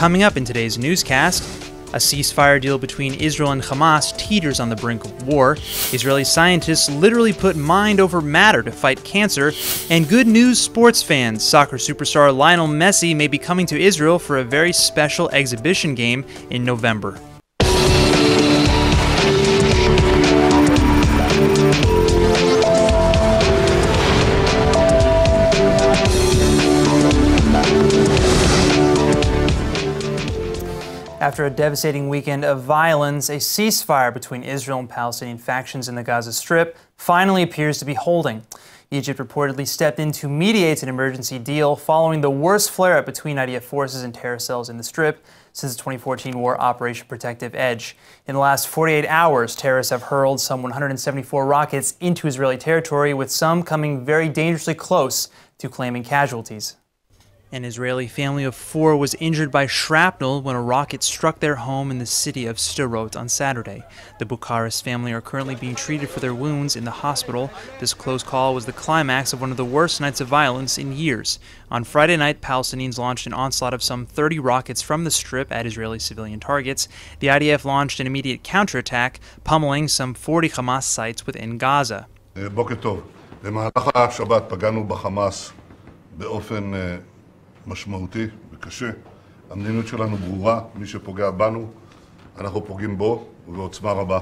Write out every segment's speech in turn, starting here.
Coming up in today's newscast, a ceasefire deal between Israel and Hamas teeters on the brink of war, Israeli scientists literally put mind over matter to fight cancer, and good news sports fans, soccer superstar Lionel Messi may be coming to Israel for a very special exhibition game in November. After a devastating weekend of violence, a ceasefire between Israel and Palestinian factions in the Gaza Strip finally appears to be holding. Egypt reportedly stepped in to mediate an emergency deal following the worst flare-up between IDF forces and terror cells in the Strip since the 2014 war Operation Protective Edge. In the last 48 hours, terrorists have hurled some 174 rockets into Israeli territory, with some coming very dangerously close to claiming casualties. An Israeli family of 4 was injured by shrapnel when a rocket struck their home in the city of Sderot on Saturday. The Bucharest family are currently being treated for their wounds in the hospital. This close call was the climax of one of the worst nights of violence in years. On Friday night, Palestinians launched an onslaught of some 30 rockets from the Strip at Israeli civilian targets. The IDF launched an immediate counterattack, pummeling some 40 Hamas sites within Gaza. בוקר טוב. במהלך השבת פגענו בחמאס באופן משמעותי וקשה. המדיניות שלנו ברורה, מי שפוגע בנו, אנחנו פוגעים בו ובעוצמה רבה.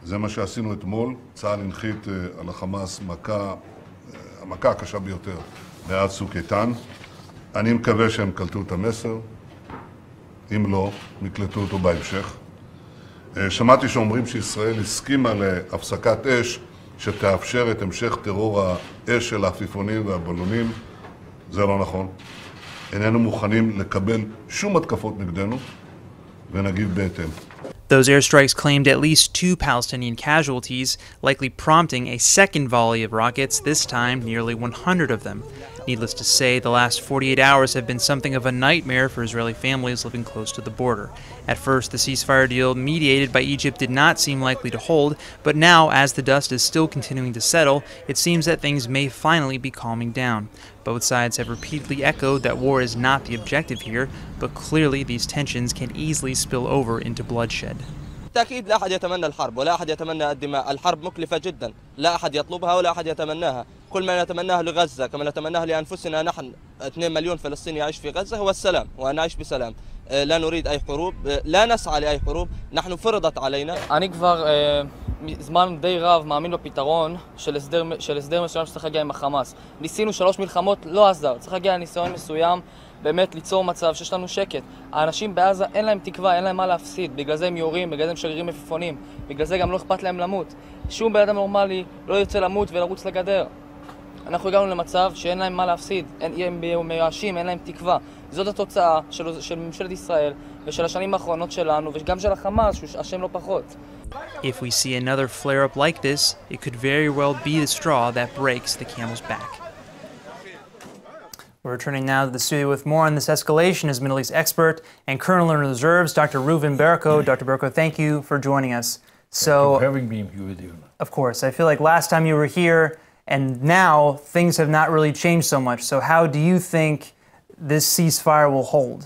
זה מה שעשינו אתמול. צה"ל הנחית על החמאס המכה הקשה ביותר מאז צוק איתן. אני מקווה שהם קלטו את המסר. אם לא, נקלטו אותו בהמשך. שמעתי שאומרים שישראל הסכימה להפסקת אש שתאפשר את המשך טרור האש של העפיפונים והבלונים. זה לא נכון. איננו מוכנים לקבל שום התקפות נגדנו, ונגיב בהתאם. Those airstrikes claimed at least 2 Palestinian casualties, likely prompting a second volley of rockets, this time nearly 100 of them. Needless to say, the last 48 hours have been something of a nightmare for Israeli families living close to the border. At first, the ceasefire deal mediated by Egypt did not seem likely to hold, but now, as the dust is still continuing to settle, it seems that things may finally be calming down. Both sides have repeatedly echoed that war is not the objective here, but clearly these tensions can easily spill over into bloodshed. بالتأكيد لا أحد يتمنى الحرب ولا أحد يتمنى الدماء. الحرب مكلفة جدا، لا أحد يطلبها ولا أحد يتمناها. كل ما نتمناه لغزة كما نتمناه لأنفسنا نحن 2 مليون فلسطيني يعيش في غزة هو السلام، وأن نعيش بسلام. لا نريد أي حروب، لا نسعى لأي حروب، نحن فرضت علينا. אני כבר זמן די רב מאמין בפתרון של הסדר מסוים שצריך להגיע עם החמאס. ניסינו 3 מלחמות, לא עזר. צריך להגיע לניסיון מסוים, באמת ליצור מצב שיש לנו שקט. האנשים בעזה אין להם תקווה, אין להם מה להפסיד. בגלל זה הם יורים, בגלל זה הם שגרירים מפיפונים. בגלל זה גם לא אכפת להם למות. שום בן אדם נורמלי לא ירצה למות ולרוץ לגדר. אנחנו הגענו למצב שאין להם מה להפסיד, הם מיואשים, אין להם תקווה. זאת התוצאה של ממשלת ישראל ושל השנים האחרונות שלנו וגם של החמאס, שהוא אשם לא פחות. If we see another flare-up like this, it could very well be the straw that breaks the camel's back. We're returning now to the studio with more on this escalation as Middle East expert and Colonel in the Reserves, Dr. Rubin Borracho. Dr. Borracho, thank you for joining us. Thank you for having me with you. Of course. I feel like last time you were here and now things have not really changed so much. So how do you think this ceasefire will hold?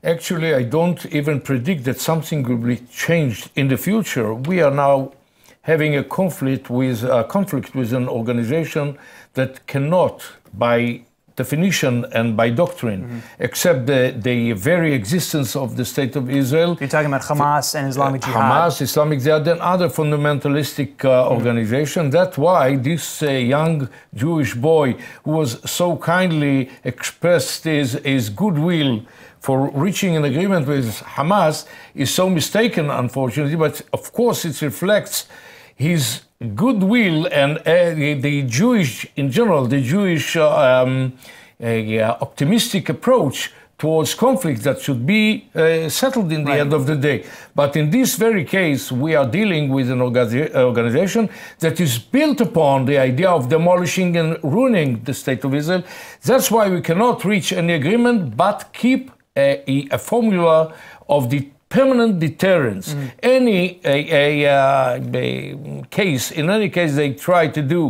Actually, I don't even predict that something will be changed in the future. We are now having a conflict with an organization that cannot, by definition and by doctrine, accept the very existence of the State of Israel. You're talking about Hamas and Islamic Jihad. Hamas, Islamic Jihad, and other fundamentalistic organizations. That's why this young Jewish boy, who was so kindly expressed his goodwill for reaching an agreement with Hamas, is so mistaken, unfortunately. But of course, it reflects his goodwill and the Jewish, in general, the Jewish optimistic approach towards conflict that should be settled in the end of the day. But in this very case, we are dealing with an organization that is built upon the idea of demolishing and ruining the State of Israel. That's why we cannot reach any agreement, but keep a formula of the permanent deterrence. Any case, in any case they try to do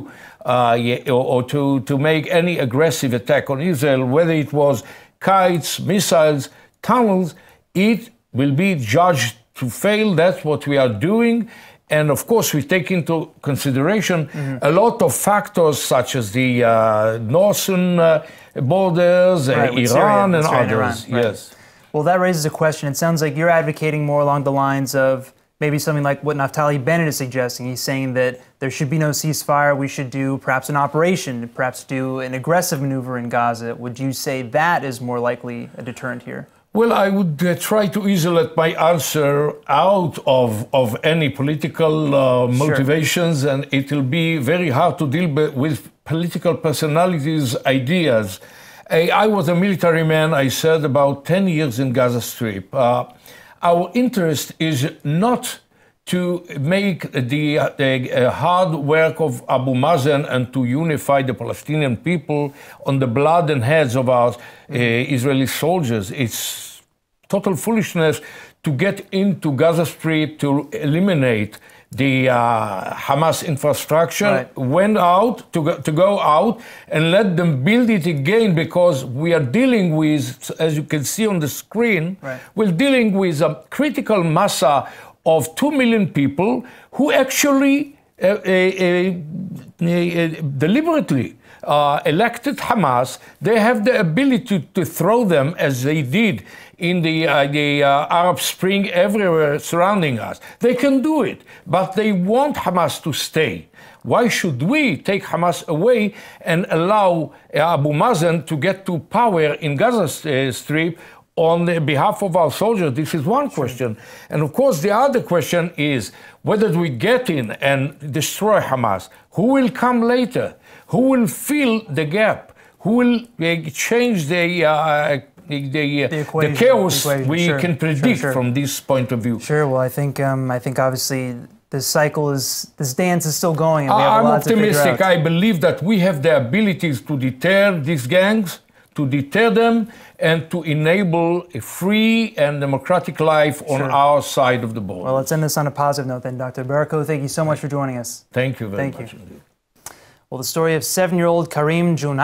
or to make any aggressive attack on Israel, whether it was kites, missiles, tunnels, it will be judged to fail. That's what we are doing. And of course, we take into consideration a lot of factors such as the northern borders, Iran and others. Iran, right. Yes. Well, that raises a question. It sounds like you're advocating more along the lines of maybe something like what Naftali Bennett is suggesting. He's saying that there should be no ceasefire. We should do perhaps an operation, perhaps do an aggressive maneuver in Gaza. Would you say that is more likely a deterrent here? Well, I would try to isolate my answer out of any political motivations, and it will be very hard to deal with political personalities' ideas. I was a military man. I served about 10 years in Gaza Strip. Our interest is not to make the hard work of Abu Mazen and to unify the Palestinian people on the blood and heads of our Israeli soldiers. It's total foolishness to get into Gaza Strip to eliminate the Hamas infrastructure, to go out and let them build it again, because we are dealing with, as you can see on the screen, we're dealing with a critical mass of 2 million people who actually deliberately elected Hamas. They have the ability to throw them, as they did in the Arab Spring everywhere surrounding us. They can do it, but they want Hamas to stay. Why should we take Hamas away and allow Abu Mazen to get to power in Gaza Strip on behalf of our soldiers? This is one question. And of course, the other question is whether we get in and destroy Hamas, who will come later? Who will fill the gap? Who will change the chaos we can predict from this point of view? Sure. Well, I think obviously this dance is still going. And we have I'm a lot optimistic. To figure out. I believe that we have the abilities to deter these gangs, to deter them, and to enable a free and democratic life on our side of the border. Well, let's end this on a positive note then, Dr. Borracho. Thank you so much for joining us. Thank you very much indeed. Well, the story of 7-year-old Kareem Jun,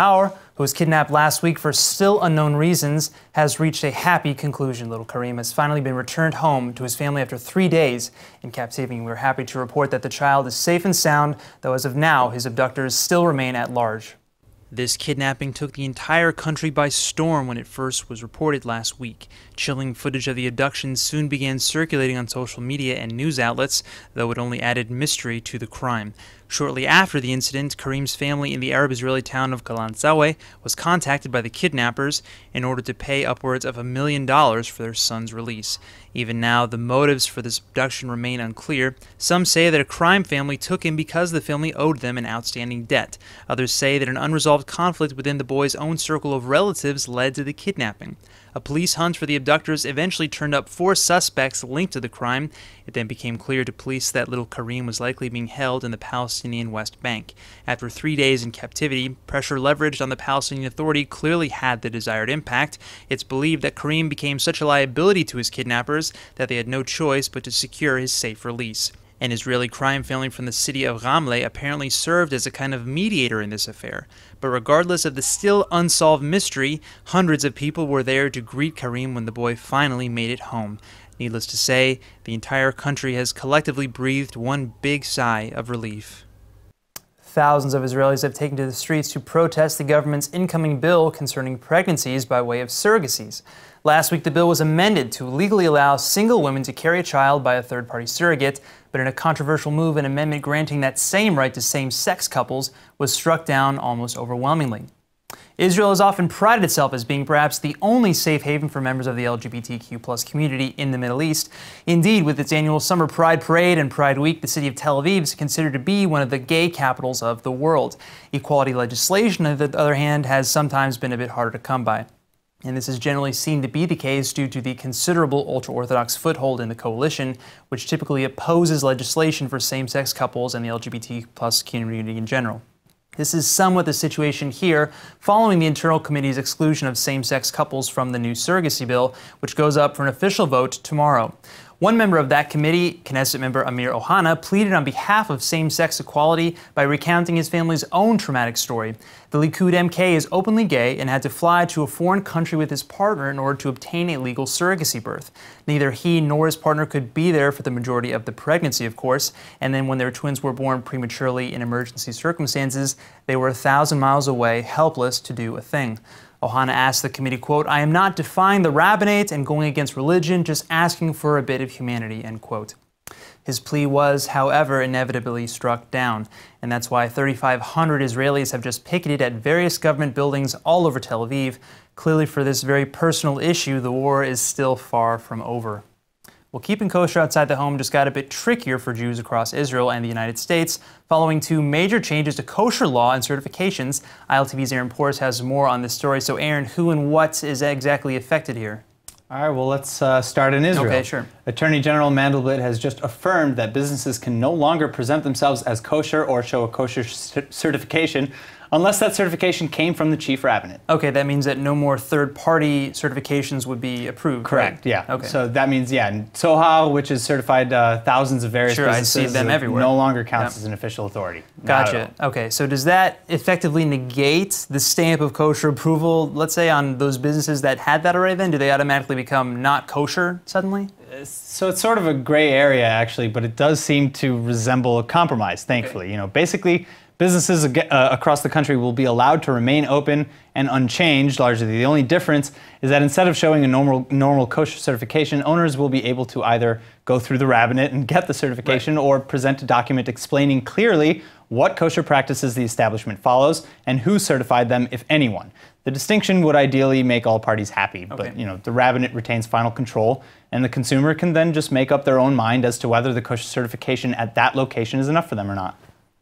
who was kidnapped last week for still unknown reasons, has reached a happy conclusion. Little Kareem has finally been returned home to his family after 3 days in captivity. We're happy to report that the child is safe and sound, though as of now, his abductors still remain at large. This kidnapping took the entire country by storm when it first was reported last week. Chilling footage of the abduction soon began circulating on social media and news outlets, though it only added mystery to the crime. Shortly after the incident, Kareem's family in the Arab-Israeli town of Galanzawe was contacted by the kidnappers in order to pay upwards of $1 million for their son's release. Even now, the motives for this abduction remain unclear. Some say that a crime family took him because the family owed them an outstanding debt. Others say that an unresolved conflict within the boy's own circle of relatives led to the kidnapping. A police hunt for the abductors eventually turned up 4 suspects linked to the crime. It then became clear to police that little Kareem was likely being held in the Palestinian West Bank. After 3 days in captivity, pressure leveraged on the Palestinian Authority clearly had the desired impact. It's believed that Kareem became such a liability to his kidnappers that they had no choice but to secure his safe release. An Israeli crime family from the city of Ramle apparently served as a kind of mediator in this affair. But regardless of the still unsolved mystery, hundreds of people were there to greet Kareem when the boy finally made it home. Needless to say, the entire country has collectively breathed one big sigh of relief. Thousands of Israelis have taken to the streets to protest the government's incoming bill concerning pregnancies by way of surrogacies. Last week, the bill was amended to legally allow single women to carry a child by a third-party surrogate, but in a controversial move, an amendment granting that same right to same-sex couples was struck down almost overwhelmingly. Israel has often prided itself as being perhaps the only safe haven for members of the LGBTQ+ community in the Middle East. Indeed, with its annual Summer Pride Parade and Pride Week, the city of Tel Aviv is considered to be one of the gay capitals of the world. Equality legislation, on the other hand, has sometimes been a bit harder to come by. And this is generally seen to be the case due to the considerable ultra-Orthodox foothold in the coalition, which typically opposes legislation for same-sex couples and the LGBT+ community in general. This is somewhat the situation here, following the Internal Committee's exclusion of same-sex couples from the new surrogacy bill, which goes up for an official vote tomorrow. One member of that committee, Knesset member Amir Ohana, pleaded on behalf of same-sex equality by recounting his family's own traumatic story. The Likud MK is openly gay and had to fly to a foreign country with his partner in order to obtain a legal surrogacy birth. Neither he nor his partner could be there for the majority of the pregnancy, of course, and then when their twins were born prematurely in emergency circumstances, they were 1,000 miles away, helpless to do a thing. Ohana asked the committee, quote, "I am not defying the rabbinate and going against religion, just asking for a bit of humanity," end quote. His plea was, however, inevitably struck down, and that's why 3,500 Israelis have just picketed at various government buildings all over Tel Aviv. Clearly, for this very personal issue, the war is still far from over. Well, keeping kosher outside the home just got a bit trickier for Jews across Israel and the United States following two major changes to kosher law and certifications. ILTV's Aaron Porras has more on this story. So, Aaron, who and what is exactly affected here? All right, well, let's start in Israel. Okay, sure. Attorney General Mandelblit has just affirmed that businesses can no longer present themselves as kosher or show a kosher certification unless that certification came from the chief rabbinate. Okay, that means that no more third-party certifications would be approved, correct, right? yeah. Okay. So that means, yeah, Sohar, which has certified thousands of various businesses, I see them everywhere. No longer counts as an official authority. Gotcha. Okay, so does that effectively negate the stamp of kosher approval, let's say, on those businesses that had that already then? Do they automatically become not kosher suddenly? So it's sort of a gray area, actually, but it does seem to resemble a compromise, thankfully. Okay. You know, basically, businesses across the country will be allowed to remain open and unchanged, largely. The only difference is that instead of showing a normal kosher certification, owners will be able to either go through the rabbinate and get the certification, right, or present a document explaining clearly what kosher practices the establishment follows and who certified them, if anyone. The distinction would ideally make all parties happy, but you know, the rabbinate retains final control, and the consumer can then just make up their own mind as to whether the kosher certification at that location is enough for them or not.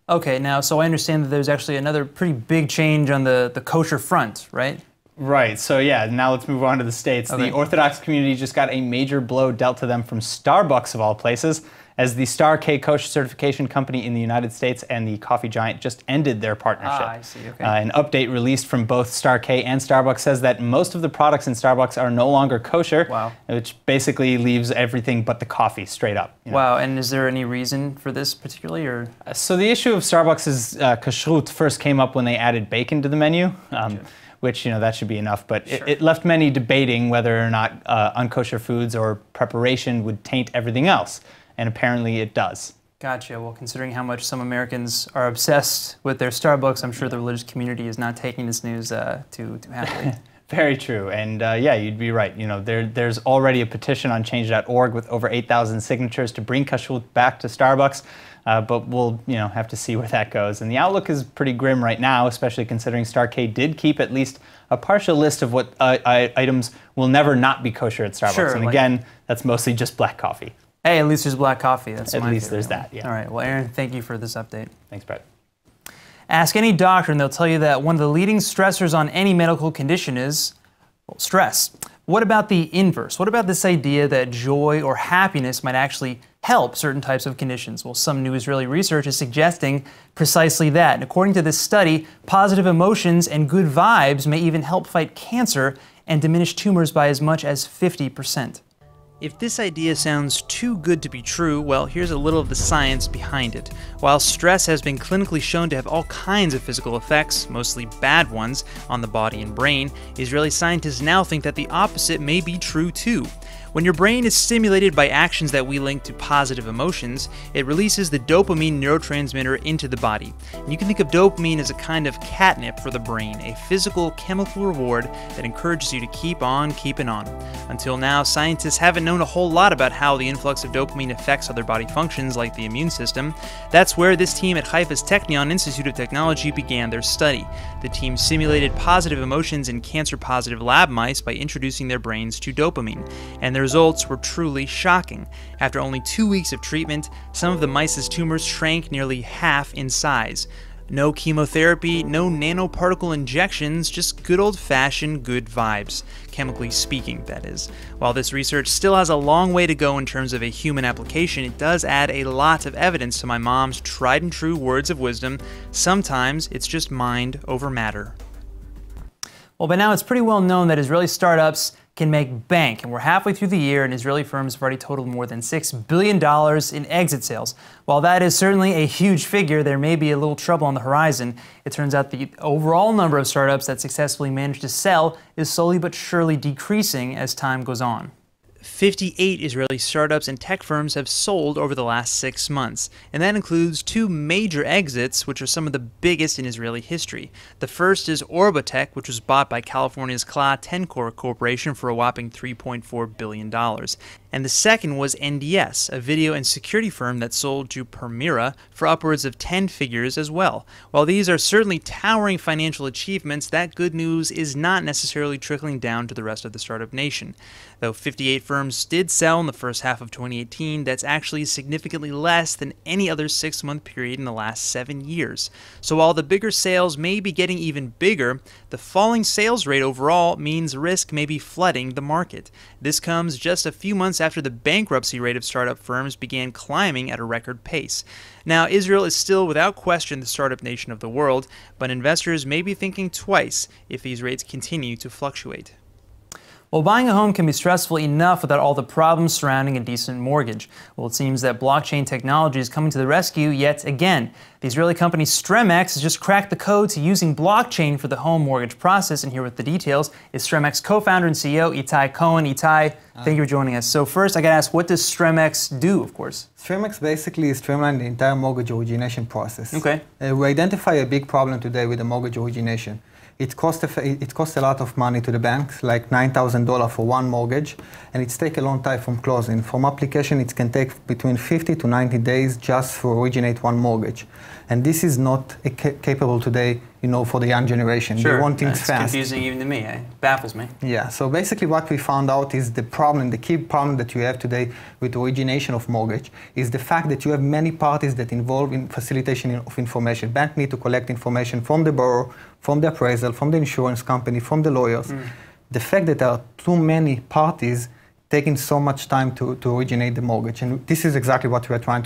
Okay, now, so I understand that there's actually another pretty big change on the kosher front, right? Right, so yeah, now let's move on to the States. Okay. The Orthodox community just got a major blow dealt to them from Starbucks, of all places, as the Star K kosher certification company in the United States and the coffee giant just ended their partnership. I see, okay. An update released from both Star K and Starbucks says that most of the products in Starbucks are no longer kosher, wow, which basically leaves everything but the coffee straight up. You know? Wow, and is there any reason for this particularly, or? So the issue of Starbucks' kashrut first came up when they added bacon to the menu. Gotcha. Which, you know, that should be enough, but sure, it left many debating whether or not unkosher foods or preparation would taint everything else, and apparently it does. Gotcha. Well, considering how much some Americans are obsessed with their Starbucks, I'm sure the religious community is not taking this news too happily. Very true, and yeah, you'd be right. You know, there's already a petition on change.org with over 8,000 signatures to bring kashrut back to Starbucks. But we'll, you know, have to see where that goes. And the outlook is pretty grim right now, especially considering Star K did keep at least a partial list of what items will never not be kosher at Starbucks. Sure, and again, that's mostly just black coffee. Hey, at least there's black coffee. That's at my least favorite there's one. that, yeah. All right, well, Aaron, thank you for this update. Thanks, Brett. Ask any doctor and they'll tell you that one of the leading stressors on any medical condition is, well, stress. What about the inverse? What about this idea that joy or happiness might actually help certain types of conditions? Well, some new Israeli research is suggesting precisely that. And according to this study, positive emotions and good vibes may even help fight cancer and diminish tumors by as much as 50%. If this idea sounds too good to be true, well, here's a little of the science behind it. While stress has been clinically shown to have all kinds of physical effects, mostly bad ones, on the body and brain, Israeli scientists now think that the opposite may be true too. When your brain is stimulated by actions that we link to positive emotions, it releases the dopamine neurotransmitter into the body. And you can think of dopamine as a kind of catnip for the brain, a physical chemical reward that encourages you to keep on keeping on. Until now, scientists haven't known a whole lot about how the influx of dopamine affects other body functions like the immune system. That's where this team at Haifa's Technion Institute of Technology began their study. The team simulated positive emotions in cancer-positive lab mice by introducing their brains to dopamine, and the results were truly shocking. After only 2 weeks of treatment, some of the mice's tumors shrank nearly half in size. No chemotherapy, no nanoparticle injections, just good old-fashioned good vibes, chemically speaking, that is. While this research still has a long way to go in terms of a human application, it does add a lot of evidence to my mom's tried and true words of wisdom. Sometimes it's just mind over matter. Well, by now it's pretty well known that Israeli startups can make bank. And we're halfway through the year, and Israeli firms have already totaled more than $6 billion in exit sales. While that is certainly a huge figure, there may be a little trouble on the horizon. It turns out the overall number of startups that successfully managed to sell is slowly but surely decreasing as time goes on. 58 Israeli startups and tech firms have sold over the last 6 months, and that includes 2 major exits, which are some of the biggest in Israeli history. The first is Orbatech, which was bought by California's Kla Tencor Corporation for a whopping $3.4 billion. And the second was NDS, a video and security firm that sold to Permira for upwards of 10 figures as well. While these are certainly towering financial achievements, that good news is not necessarily trickling down to the rest of the startup nation. Though 58 firms did sell in the first half of 2018, that's actually significantly less than any other 6-month period in the last 7 years. So while the bigger sales may be getting even bigger, the falling sales rate overall means risk may be flooding the market. This comes just a few months after the bankruptcy rate of startup firms began climbing at a record pace. Now, Israel is still without question the startup nation of the world, but investors may be thinking twice if these rates continue to fluctuate. Well, buying a home can be stressful enough without all the problems surrounding a decent mortgage. Well, it seems that blockchain technology is coming to the rescue yet again. The Israeli company Streamex has just cracked the code to using blockchain for the home mortgage process, and here with the details is Streamex co-founder and CEO Itai Cohen. Itai, thank you for joining us. So first, I got to ask, what does Streamex do, of course? Streamex basically streamlines the entire mortgage origination process. Okay. We identify a big problem today with the mortgage origination. It costs a lot of money to the banks, like $9,000 for one mortgage, and it takes a long time from closing. From application, it can take between 50 to 90 days just to originate one mortgage. And this is not capable today, for the young generation. Sure. They want things It's fast. confusing even to me. It baffles me. Yeah, so basically what we found out is the key problem that you have today with the origination of mortgage is the fact that you have many parties that involve in facilitation of information. Bank need to collect information from the borrower, from the appraisal, from the insurance company, from the lawyers. The fact that there are too many parties taking so much time to originate the mortgage. And this is exactly what we are trying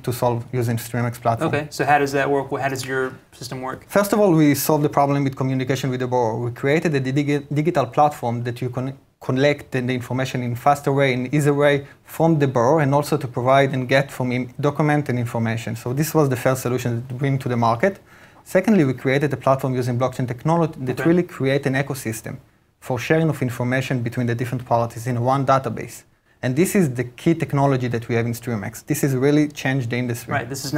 to solve using Streamex platform. Okay, so how does that work? How does your system work? First of all, we solved the problem with communication with the borrower. We created a digital platform that you can collect the information in faster way, in easier way from the borrower, and also to provide and get from him document and information. So this was the first solution to bring to the market. Secondly, we created a platform using blockchain technology that really create an ecosystem for sharing of information between the different parties in one database. And this is the key technology that we have in Streamex. This has really changed the industry. Right, this is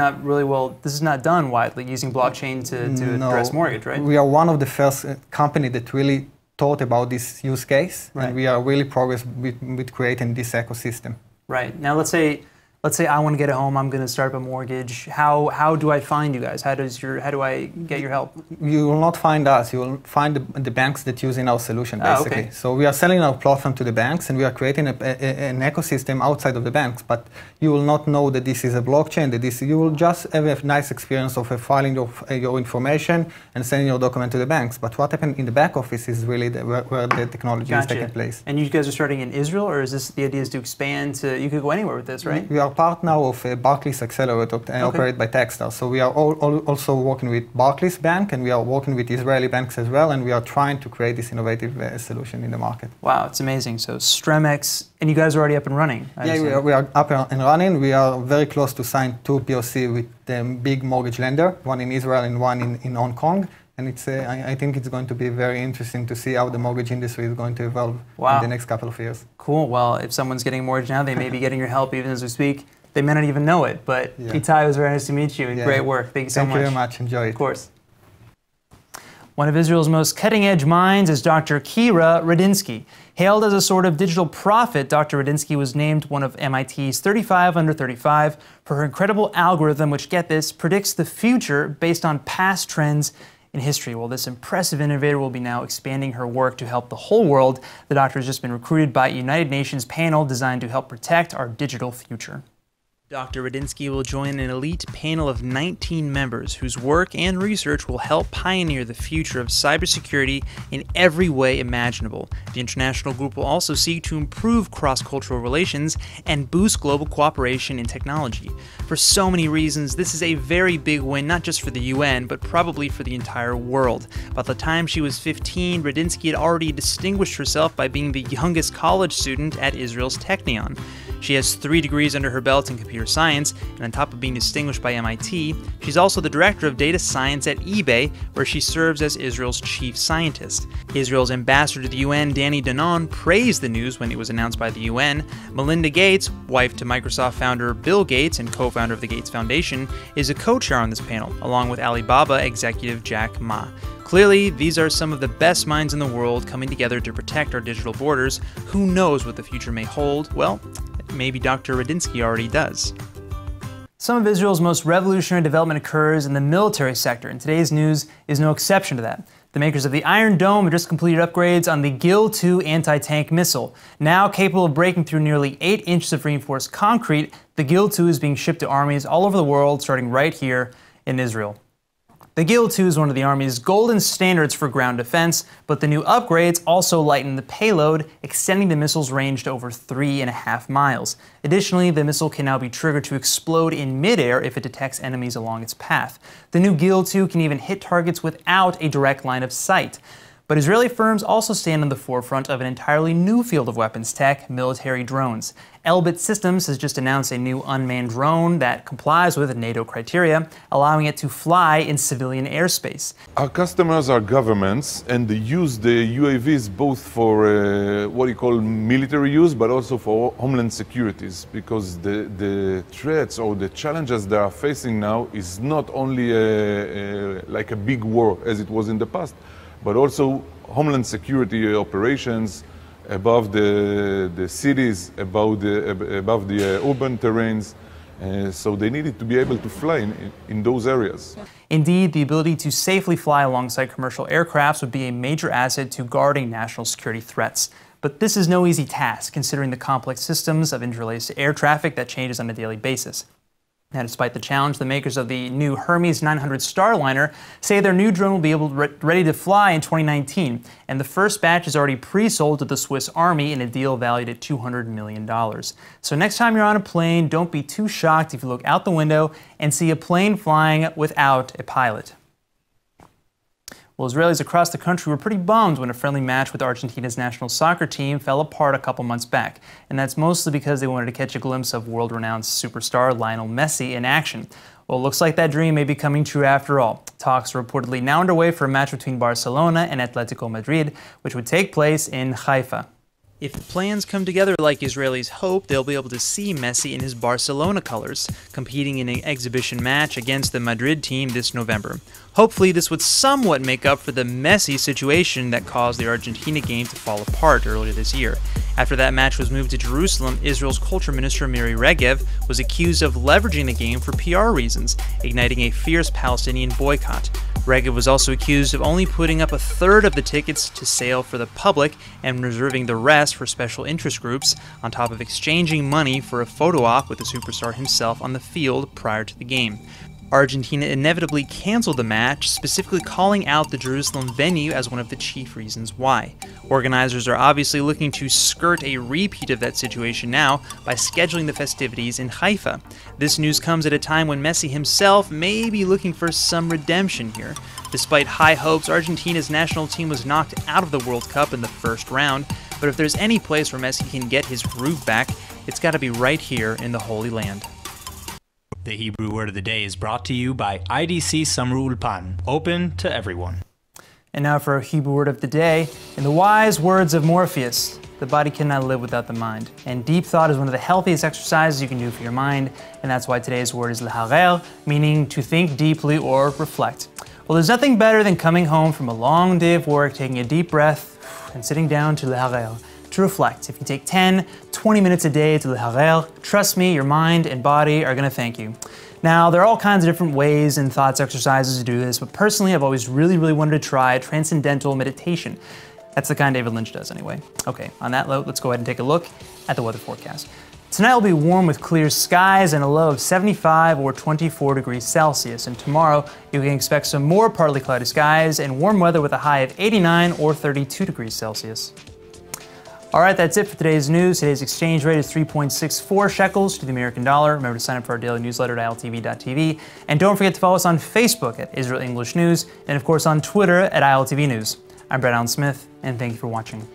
not done widely using blockchain to address mortgage, right? We are one of the first company that really thought about this use case, and we are really progress with creating this ecosystem. Right, now let's say I want to get a home, I'm going to start up a mortgage. How do I find you guys? How do I get your help? You will not find us. You will find the banks that use in our solution, basically. Okay. So we are selling our platform to the banks, and we are creating an ecosystem outside of the banks. But you will not know that this is a blockchain. You will just have a nice experience of filing your information and sending your document to the banks. But what happened in the back office is really where the technology is taking place. And you guys are starting in Israel, or is this the idea is to expand to? You could go anywhere with this, right? We are partner of Barclays Accelerator operated by Techstars. So we are also working with Barclays Bank, and we are working with Israeli banks as well, and we are trying to create this innovative solution in the market. Wow, it's amazing. So Streamex, and you guys are already up and running. We are up and running. We are very close to sign 2 POC with the big mortgage lender, one in Israel and one in Hong Kong. And I think it's going to be very interesting to see how the mortgage industry is going to evolve in the next couple of years. Cool. Well, if someone's getting a mortgage now, they may be getting your help even as we speak. They may not even know it, but Itai, it was very nice to meet you, and great work. Thank you so much. Thank you very much. Enjoy it. Of course. One of Israel's most cutting-edge minds is Dr. Kira Radensky. Hailed as a sort of digital prophet, Dr. Radensky was named one of MIT's 35 under 35 for her incredible algorithm, which, get this, predicts the future based on past trends in history. Well, this impressive innovator will be now expanding her work to help the whole world. The doctor has just been recruited by a United Nations panel designed to help protect our digital future. Dr. Radensky will join an elite panel of 19 members whose work and research will help pioneer the future of cybersecurity in every way imaginable. The international group will also seek to improve cross-cultural relations and boost global cooperation in technology. For so many reasons, this is a very big win not just for the UN, but probably for the entire world. By the time she was 15, Radensky had already distinguished herself by being the youngest college student at Israel's Technion. She has 3 degrees under her belt in computer science, and on top of being distinguished by MIT, she's also the director of data science at eBay, where she serves as Israel's chief scientist. Israel's ambassador to the UN, Danny Danon, praised the news when it was announced by the UN. Melinda Gates, wife to Microsoft founder Bill Gates and co-founder of the Gates Foundation, is a co-chair on this panel, along with Alibaba executive Jack Ma. Clearly, these are some of the best minds in the world coming together to protect our digital borders. Who knows what the future may hold? Well, maybe Dr. Radensky already does. Some of Israel's most revolutionary development occurs in the military sector, and today's news is no exception to that. The makers of the Iron Dome have just completed upgrades on the Gil 2 anti-tank missile. Now capable of breaking through nearly 8 inches of reinforced concrete, the Gil 2 is being shipped to armies all over the world, starting right here in Israel. The Gil 2 is one of the Army's golden standards for ground defense, but the new upgrades also lighten the payload, extending the missile's range to over 3.5 miles. Additionally, the missile can now be triggered to explode in midair if it detects enemies along its path. The new Gil 2 can even hit targets without a direct line of sight. But Israeli firms also stand on the forefront of an entirely new field of weapons tech, military drones. Elbit Systems has just announced a new unmanned drone that complies with NATO criteria, allowing it to fly in civilian airspace. Our customers are governments, and they use the UAVs both for what you call military use, but also for homeland securities, because the threats or the challenges they are facing now is not only like a big war as it was in the past, but also homeland security operations above the cities, above the urban terrains. So they needed to be able to fly in those areas. Indeed, the ability to safely fly alongside commercial aircrafts would be a major asset to guarding national security threats. But this is no easy task, considering the complex systems of interlaced air traffic that changes on a daily basis. Now, despite the challenge, the makers of the new Hermes 900 Starliner say their new drone will be ready to fly in 2019, and the first batch is already pre-sold to the Swiss Army in a deal valued at $200 million. So next time you're on a plane, don't be too shocked if you look out the window and see a plane flying without a pilot. Well, Israelis across the country were pretty bummed when a friendly match with Argentina's national soccer team fell apart a couple months back, and that's mostly because they wanted to catch a glimpse of world-renowned superstar Lionel Messi in action. Well, it looks like that dream may be coming true after all. Talks are reportedly now underway for a match between Barcelona and Atletico Madrid, which would take place in Haifa. If the plans come together like Israelis hope, they'll be able to see Messi in his Barcelona colors, competing in an exhibition match against the Madrid team this November. Hopefully, this would somewhat make up for the messy situation that caused the Argentina game to fall apart earlier this year. After that match was moved to Jerusalem, Israel's culture minister Miri Regev was accused of leveraging the game for PR reasons, igniting a fierce Palestinian boycott. Regev was also accused of only putting up a third of the tickets to sale for the public and reserving the rest for special interest groups, on top of exchanging money for a photo op with the superstar himself on the field prior to the game. Argentina inevitably canceled the match, specifically calling out the Jerusalem venue as one of the chief reasons why. Organizers are obviously looking to skirt a repeat of that situation now by scheduling the festivities in Haifa. This news comes at a time when Messi himself may be looking for some redemption here. Despite high hopes, Argentina's national team was knocked out of the World Cup in the first round, but if there's any place where Messi can get his groove back, it's got to be right here in the Holy Land. The Hebrew word of the day is brought to you by IDC Summer Ulpan, open to everyone. And now for a Hebrew word of the day. In the wise words of Morpheus, the body cannot live without the mind. And deep thought is one of the healthiest exercises you can do for your mind, and that's why today's word is leharel, meaning to think deeply or reflect. Well, there's nothing better than coming home from a long day of work, taking a deep breath, and sitting down to leharel, to reflect. If you take 10, 20 minutes a day to leharel, trust me, your mind and body are going to thank you. Now, there are all kinds of different ways and thoughts exercises to do this, but personally, I've always really wanted to try transcendental meditation. That's the kind David Lynch does anyway. Okay, on that note, let's go ahead and take a look at the weather forecast. Tonight will be warm with clear skies and a low of 75 or 24 degrees Celsius. And tomorrow, you can expect some more partly cloudy skies and warm weather with a high of 89 or 32 degrees Celsius. All right, that's it for today's news. Today's exchange rate is 3.64 shekels to the American dollar. Remember to sign up for our daily newsletter at ILTV.tv. And don't forget to follow us on Facebook at Israel English News and, of course, on Twitter at ILTV News. I'm Brett Allen Smith, and thank you for watching.